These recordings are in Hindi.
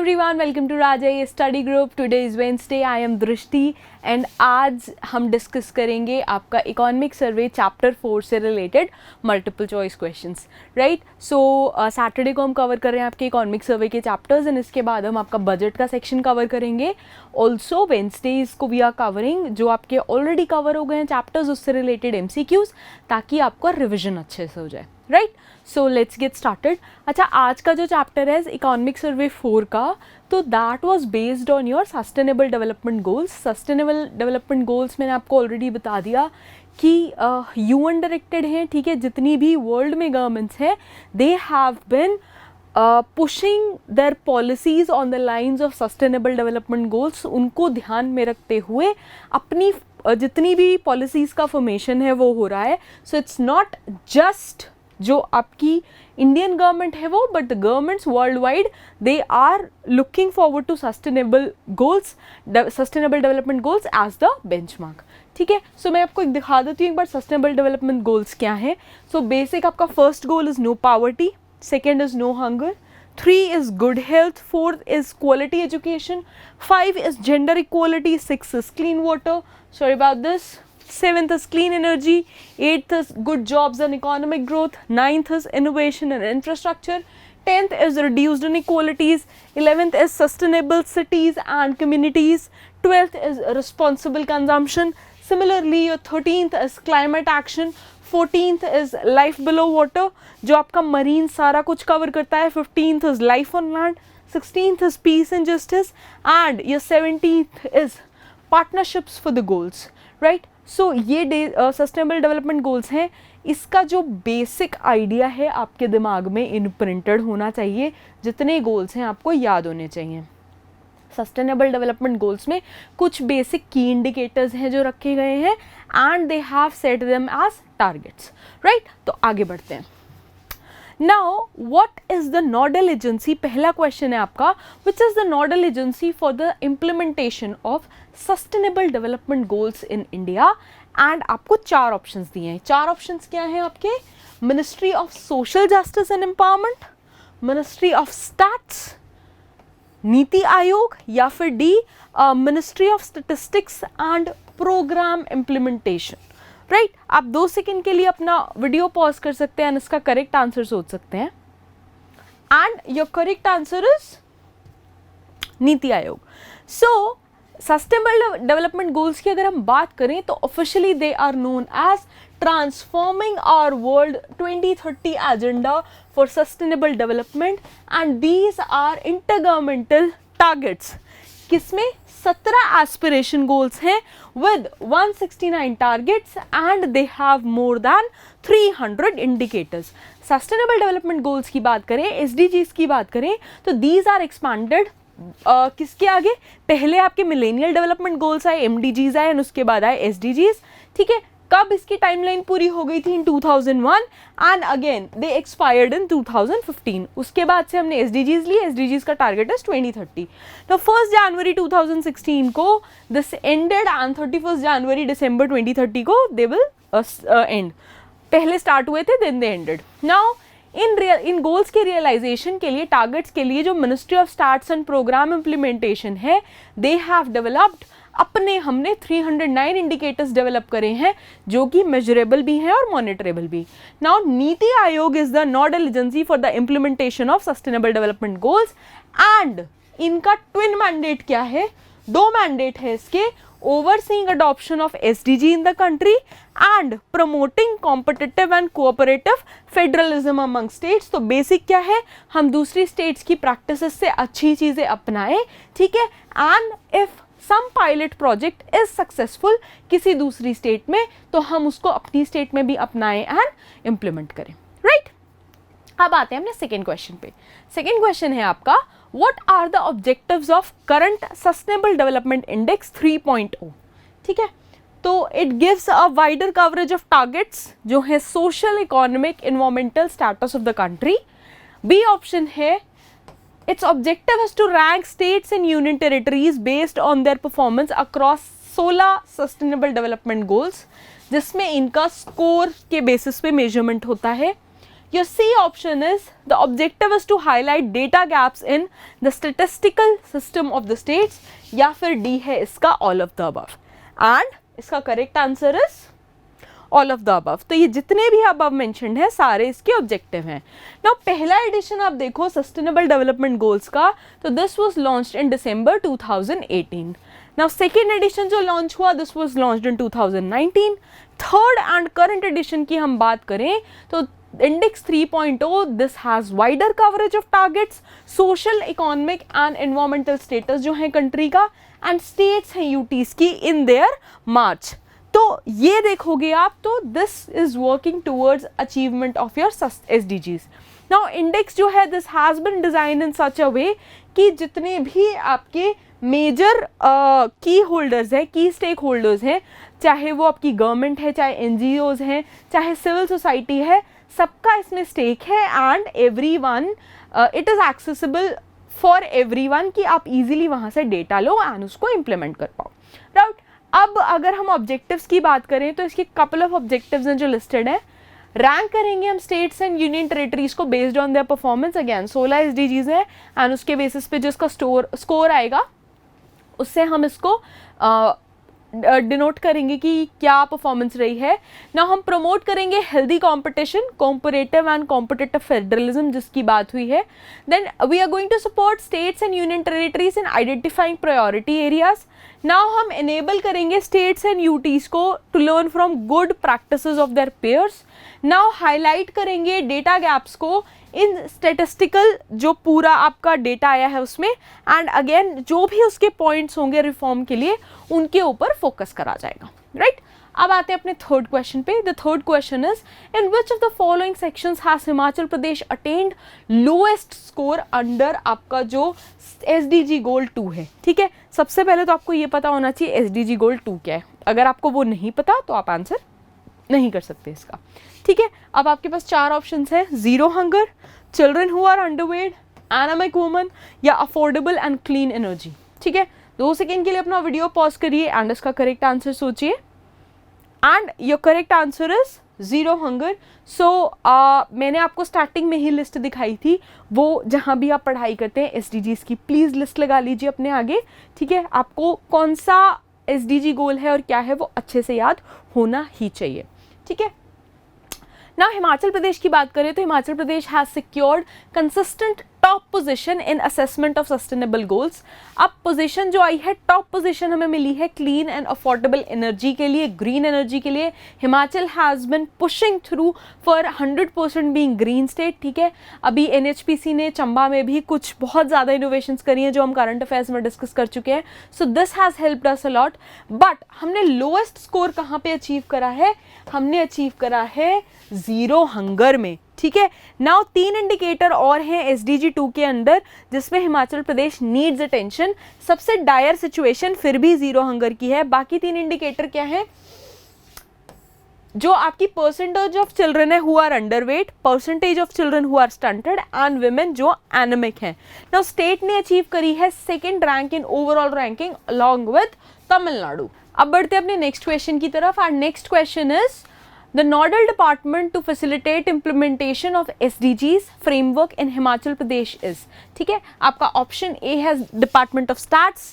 everyone, welcome to Rajay Study Group. Today is Wednesday. I am Drishti and आज हम डिस्कस करेंगे आपका इकोनॉमिक सर्वे चैप्टर 4 से related multiple choice questions, right. सो सैटरडे को हम कवर कर रहे हैं आपके इकोनॉमिक सर्वे के चैप्टर्स एंड इसके बाद हम आपका बजट का सेक्शन कवर करेंगे. ऑल्सो वेंसडेज को वी आर कवरिंग जो आपके ऑलरेडी कवर हो गए हैं चैप्टर्स, उससे रिलेटेड MCQs, ताकि आपका रिविजन अच्छे से हो जाए, right. So let's get started. अच्छा, आज का जो चैप्टर है इकोनॉमिक सर्वे 4 का, तो that was based on your sustainable development goals. Sustainable development goals मैंने आपको ऑलरेडी बता दिया कि UN डायरेक्टेड हैं, ठीक है. जितनी भी वर्ल्ड में गवर्नमेंट्स हैं they have been pushing their policies on the lines of sustainable development goals. उनको ध्यान में रखते हुए अपनी जितनी भी पॉलिसीज़ का फॉर्मेशन है वो हो रहा है. सो इट्स नॉट जस्ट जो आपकी इंडियन गवर्नमेंट है वो, but the governments worldwide they are looking forward to sustainable goals, sustainable development goals as the benchmark, ठीक है. सो मैं आपको एक दिखा देती हूँ एक बार सस्टेनेबल डेवलपमेंट गोल्स क्या है. सो बेसिक आपका first goal is no poverty, second is no hunger, 3 is good health, 4 is quality education, 5 is gender equality, 6 is clean water, sorry about this, 7th is clean energy, 8th is good jobs and economic growth, 9th is innovation and infrastructure, 10th is reduced inequalities, 11th is sustainable cities and communities, 12th is responsible consumption. Similarly, your 13th is climate action, 14th is life below water जो आपका मरीन सारा कुछ कवर करता है, 15th is life on land, 16th is peace and justice, and your 17th is partnerships for the goals, right. सो ये सस्टेनेबल डेवलपमेंट गोल्स हैं. इसका जो बेसिक आइडिया है आपके दिमाग में इनप्रिंटेड होना चाहिए. जितने गोल्स हैं आपको याद होने चाहिए. सस्टेनेबल डेवलपमेंट गोल्स में कुछ बेसिक की इंडिकेटर्स हैं जो रखे गए हैं and they have set them as targets, right. तो आगे बढ़ते हैं. Now what is the nodal agency, पहला क्वेश्चन है आपका, which is the nodal agency for the implementation of sustainable development goals in India. And आपको 4 ऑप्शंस दिए हैं. 4 ऑप्शंस क्या हैं आपके? Ministry of social justice and empowerment, ministry of stats, NITI Aayog, या फिर the ministry of statistics and programme implementation, right. आप 2 सेकेंड के लिए अपना वीडियो पॉज कर सकते हैं एंड इसका करेक्ट आंसर सोच सकते हैं. And your correct answer is NITI Aayog. So sustainable development goals की अगर हम बात करें तो officially they are known as transforming our world 2030 agenda for sustainable development and these are intergovernmental targets. किसमें? 17 एस्पिरेशन गोल्स हैं with 169 targets and they have more than 300 indicators. Sustainable development goals की बात करें, SDGs की बात करें, तो these are expanded किसके आगे? पहले आपके मिलेनियल डेवलपमेंट गोल्स आए, MDGs आए, और उसके बाद आए SDGs, ठीक है. कब इसकी टाइमलाइन पूरी हो गई थी? इन 2001 एंड अगेन दे एक्सपायर्ड इन 2015. उसके बाद से हमने SDGs लिए. SDGs का टारगेट है 2030. तो 1 जनवरी 2016 को this ended and 31 January December 2030 को दे विल एंड. पहले स्टार्ट हुए थे then they ended. Now in goals के रियलाइजेशन के लिए, टारगेट्स के लिए जो ministry of stats and programme implementation है, दे हैव डेवलप्ड हमने 309 इंडिकेटर्स डेवलप करे हैं जो कि मेजरेबल भी हैं और मॉनिटरेबल भी. Now NITI Aayog is the nodal agency for the implementation of sustainable development goals and इनका ट्विन मैंडेट क्या है? 2 मैंडेट है इसके. Overseeing adoption of SDG in the country and promoting competitive and cooperative federalism among states. तो बेसिक क्या है? हम दूसरी स्टेट्स की प्रैक्टिसेस से अच्छी चीजें अपनाएं, ठीक है. And if some pilot project is successful किसी दूसरी स्टेट में, तो हम उसको अपनी स्टेट में भी अपनाएं एंड इम्प्लीमेंट करें, राइट. अब आते हैं अपने सेकेंड क्वेश्चन पे. सेकेंड क्वेश्चन है आपका, what are the objectives of current sustainable development index 3.0, ठीक है. तो it gives a wider coverage of targets जो है social, economic, environmental status of the country. B option है, its objective is to rank states and union territories based on their performance across 16 sustainable development goals, जिसमें इनका स्कोर के बेसिस पे मेजरमेंट होता है. Your C option is the objective is to highlight data gaps in the statistical system of the states, या फिर D है इसका all of the above. And इसका correct answer is all of the above. तो ये जितने भी above mentioned है सारे इसके objective हैं. Now पहला edition आप देखो Sustainable Development Goals का, तो this was launched in December 2018. Now second edition जो launch हुआ, this was launched in 2019. Third and current edition की हम बात करें तो Index 3.0, this has wider coverage of targets, social, economic and environmental status जो है country का, and states हैं UTs की in their March. तो ये देखोगे आप तो this is working towards achievement of your SDGs. Now index जो है this has been designed in such a way कि जितने भी आपके मेजर की होल्डर्स हैं, की स्टेक होल्डर्स हैं, चाहे वो आपकी गवर्नमेंट है, चाहे एनजीओज हैं, चाहे सिविल सोसाइटी है, सबका इसमें स्टेक है and everyone it is accessible for everyone कि आप इजीली वहाँ से डेटा लो एंड उसको इम्प्लीमेंट कर पाओ. राइट. अब अगर हम ऑब्जेक्टिव्स की बात करें तो इसके कपल ऑफ ऑब्जेक्टिव्स हैं जो लिस्टेड है. रैंक करेंगे हम स्टेट्स एंड यूनियन टेरिटरीज को based on their performance. Again 16 SDGs है एंड उसके बेसिस पे जो इसका स्कोर आएगा उससे हम इसको डिनोट करेंगे कि क्या परफॉर्मेंस रही है. ना हम प्रमोट करेंगे healthy competition, comparative and competitive federalism जिसकी बात हुई है. Then we are going to support states and union territories in identifying priority areas. Now हम इनेबल करेंगे स्टेट्स एंड यूटीज को to learn from good practices of their peers. Now highlight करेंगे डेटा गैप्स को इन स्टेटिस्टिकल जो पूरा आपका डेटा आया है उसमें, एंड अगेन जो भी उसके पॉइंट्स होंगे रिफॉर्म के लिए उनके ऊपर फोकस करा जाएगा. राइट. अब आते हैं अपने थर्ड क्वेश्चन पे. The third question is in which of the following sections has Himachal Pradesh attend lowest score under आपका जो एसडीजी गोल 2 है. ठीक है. सबसे पहले तो आपको ये पता होना चाहिए एसडीजी गोल 2 क्या है. अगर आपको वो नहीं पता तो आप आंसर नहीं कर सकते इसका. ठीक है. अब आपके पास 4 ऑप्शंस हैं. Zero hunger, children who are underweight, anaemic women या अफोर्डेबल एंड क्लीन एनर्जी. ठीक है. 2 सेकेंड के लिए अपना वीडियो पॉज करिए एंड इसका करेक्ट आंसर सोचिए. And your correct answer is zero hunger. So मैंने आपको स्टार्टिंग में ही लिस्ट दिखाई थी, वो जहाँ भी आप पढ़ाई करते हैं एसडीजीज की प्लीज़ लिस्ट लगा लीजिए अपने आगे. ठीक है. आपको कौन सा एसडीजी गोल है और क्या है वो अच्छे से याद होना ही चाहिए. ठीक है. ना हिमाचल प्रदेश की बात करें तो Himachal Pradesh has secured consistent top position in assessment of sustainable goals. अब पोजीशन जो आई है, टॉप पोजीशन हमें मिली है क्लीन एंड अफोर्डेबल एनर्जी के लिए, ग्रीन एनर्जी के लिए. Himachal has been pushing through for 100% being green state. ठीक है. अभी एनएचपीसी ने चंबा में भी कुछ बहुत ज़्यादा इनोवेशंस करी हैं जो हम करंट अफेयर्स में डिस्कस कर चुके हैं. So this has helped us a lot. But हमने लोएस्ट स्कोर कहाँ पे अचीव करा है? हमने अचीव करा है जीरो हंगर में. ठीक है. नाउ 3 इंडिकेटर और हैं एसडीजी 2 के अंदर जिसमें हिमाचल प्रदेश नीड्स अटेंशन. सबसे डायर सिचुएशन फिर भी जीरो हंगर की है. बाकी 3 इंडिकेटर क्या है? जो आपकी परसेंटेज ऑफ चिल्ड्रन है who are underweight, percentage of children who are stunted and women जो एनेमिक हैं. नाउ स्टेट ने अचीव करी है 2nd rank in overall ranking along with Tamil Nadu. अब बढ़ते हैं अपने नेक्स्ट क्वेश्चन की तरफ. And next question is The nodal department to facilitate implementation of SDGs framework in Himachal Pradesh is. ठीक है. आपका ऑप्शन ए है department of stats,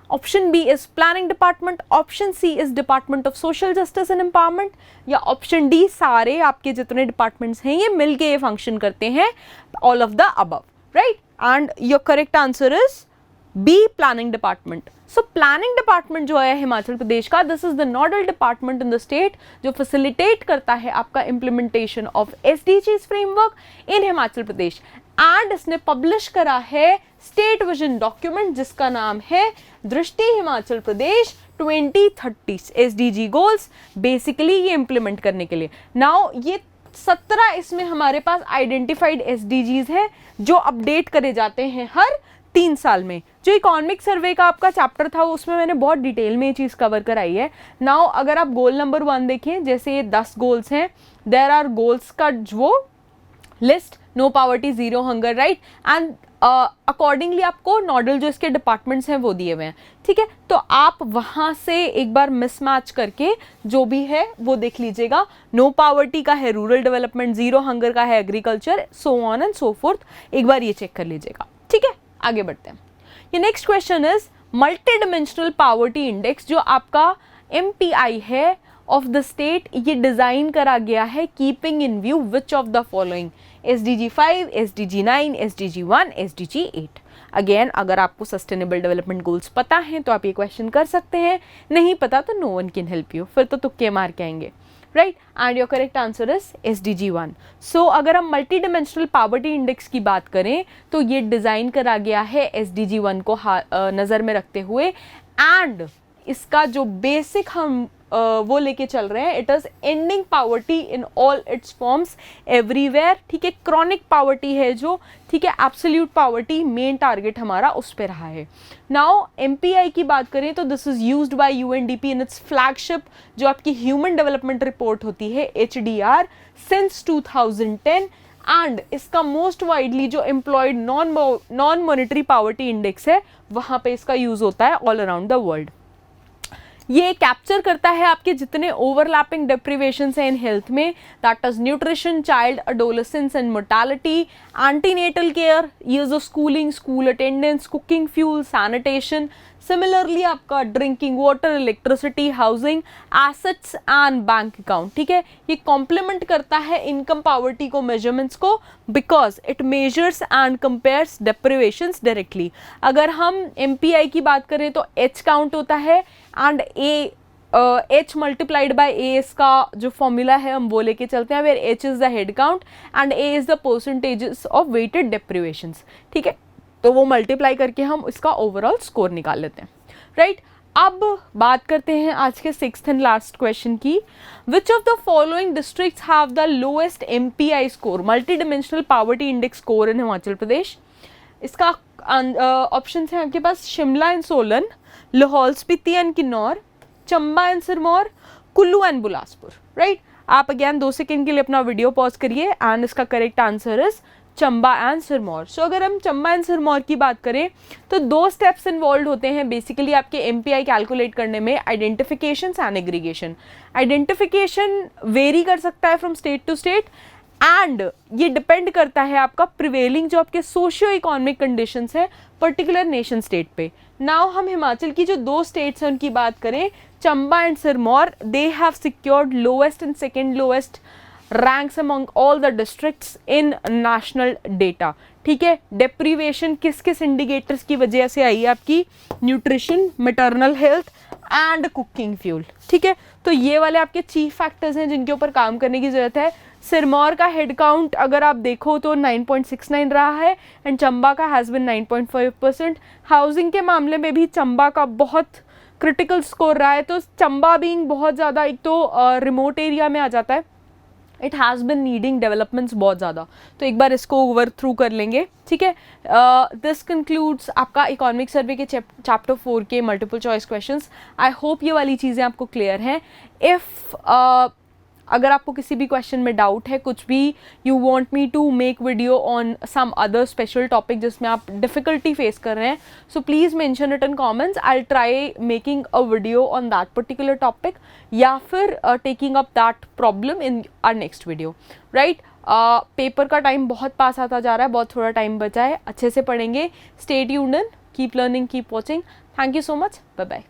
option B is planning department, option C is department of social justice and empowerment, या ऑप्शन डी सारे आपके जितने डिपार्टमेंट्स हैं ये मिलके ये फंक्शन करते हैं, all of the above. Right. And your correct answer is B, planning department. So planning department जो है हिमाचल प्रदेश का, this is the nodal department in the state जो फैसिलिटेट करता है आपका implementation of SDGs framework in Himachal Pradesh. And इसने पब्लिश करा है स्टेट विजन डॉक्यूमेंट जिसका नाम है Drishti Himachal Pradesh 2030 SDG goals, basically ये इम्प्लीमेंट करने के लिए. नाउ ये 17 इसमें हमारे पास आइडेंटिफाइड एसडीजीज हैं जो अपडेट करे जाते हैं हर 3 साल में. जो इकोनॉमिक सर्वे का आपका चैप्टर था उसमें मैंने बहुत डिटेल में ये चीज़ कवर कराई है. नाउ अगर आप गोल नंबर 1 देखें, जैसे ये 10 गोल्स हैं, देयर आर गोल्स का जो list, no poverty, zero hunger, right. And accordingly आपको नोडल जो इसके डिपार्टमेंट्स हैं वो दिए हुए हैं, ठीक है। तो आप वहाँ से एक बार मिसमैच करके जो भी है वो देख लीजिएगा। नो पावर्टी का है रूरल डेवलपमेंट, जीरो हंगर का है agriculture, so on and so fourth, एक बार ये चेक कर लीजिएगा, ठीक है। आगे बढ़ते हैं। ये next question is multi dimensional poverty index जो आपका MPI है ऑफ द स्टेट, ये डिजाइन करा गया है keeping in view which of the following, SDG 5, SDG 9, SDG 1, SDG 8। Again अगर आपको सस्टेनेबल डेवलपमेंट गोल्स पता हैं तो आप ये क्वेश्चन कर सकते हैं, नहीं पता तो no one can help you, फिर तो तुक्के मार के आएंगे, right. And your correct answer is SDG 1। सो अगर हम मल्टी डिमेंशनल पावर्टी इंडेक्स की बात करें तो ये डिजाइन करा गया है SDG 1 को नजर में रखते हुए, एंड इसका जो बेसिक हम वो लेके चल रहे हैं, it is ending poverty in all it's forms everywhere, ठीक है। क्रॉनिक पावर्टी है जो, ठीक है, एब्सोल्यूट पावर्टी मेन टारगेट हमारा उस पे रहा है। नाउ MPI की बात करें तो this is used by UNDP in its flagship जो आपकी ह्यूमन डेवलपमेंट रिपोर्ट होती है HDR सिंस 2010, एंड इसका मोस्ट वाइडली जो employed non monetary poverty index है वहां पे इसका यूज होता है ऑल अराउंड द वर्ल्ड। ये कैप्चर करता है आपके जितने ओवरलैपिंग डिप्रिवेशंस हैं इन हेल्थ में, that is nutrition, child adolescence and mortality, antenatal care, years of schooling, school attendance, cooking fuel, sanitation, similarly आपका drinking water, electricity, housing, assets and bank account, ठीक है। ये कॉम्प्लीमेंट करता है इनकम पावर्टी को, मेजरमेंट्स को, because it measures and compares deprivations directly. अगर हम MPI की बात करें तो H काउंट होता है, and H multiplied by A इसका जो फॉर्मूला है हम वो लेके चलते हैं, where H is the head count and A is the percentages of weighted deprivations, ठीक है। तो वो मल्टीप्लाई करके हम इसका ओवरऑल स्कोर निकाल लेते हैं, राइट। अब बात करते हैं आज के 6th एंड लास्ट क्वेश्चन की। Which of the following districts have the lowest MPI score, multi dimensional poverty index score in Himachal Pradesh. इसका ऑप्शन है आपके पास Shimla and Solan, Lahaul Spiti and Kinnaur, Chamba and Sirmaur, Kullu and Bilaspur, right. आप अगेन 2 सेकेंड के लिए अपना वीडियो पॉज करिए, एंड इसका correct answer is Chamba and Sirmaur. So अगर हम चंबा एंड सिरमौर की बात करें तो 2 स्टेप्स इन्वॉल्व होते हैं बेसिकली आपके MPI कैलकुलेट करने में, identification and aggregation. Identification vary कर सकता है from state to state, and ये डिपेंड करता है आपका प्रिवेलिंग जो आपके सोशियो इकोनॉमिक कंडीशंस है पर्टिकुलर नेशन स्टेट पे। नाउ हम हिमाचल की जो 2 स्टेट्स हैं उनकी बात करें, Chamba and Sirmaur, they have secured lowest and second lowest ranks among all the districts in national data, ठीक है। डेप्रीवेशन किस किस इंडिकेटर्स की वजह से आई, आपकी nutrition, maternal health and cooking fuel, ठीक है। तो ये वाले आपके चीफ फैक्टर्स हैं जिनके ऊपर काम करने की जरूरत है। सिरमौर का हेड काउंट अगर आप देखो तो 9.69 रहा है, एंड चंबा का हैज़ बिन 9.5%। हाउसिंग के मामले में भी चंबा का बहुत क्रिटिकल स्कोर रहा है, तो चंबा बीइंग बहुत ज़्यादा एक तो रिमोट एरिया में आ जाता है, it has been needing developments बहुत ज़्यादा, तो एक बार इसको ओवर थ्रू कर लेंगे, ठीक है। दिस कंक्लूड्स आपका इकोनॉमिक सर्वे के चैप्टर 4 के multiple choice questions. I hope ये वाली चीज़ें आपको क्लियर हैं। इफ़ अगर आपको किसी भी क्वेश्चन में डाउट है, कुछ भी you want me to make video on some other special topic जिसमें आप डिफ़िकल्टी फेस कर रहे हैं, so please mention it in comments, I try making a video on that particular topic, या फिर taking up that problem in our next video, right. Paper का टाइम बहुत पास आता जा रहा है, बहुत थोड़ा टाइम बचा है, अच्छे से पढ़ेंगे। Stay tuned in, keep learning, keep watching. Thank you so much, bye bye.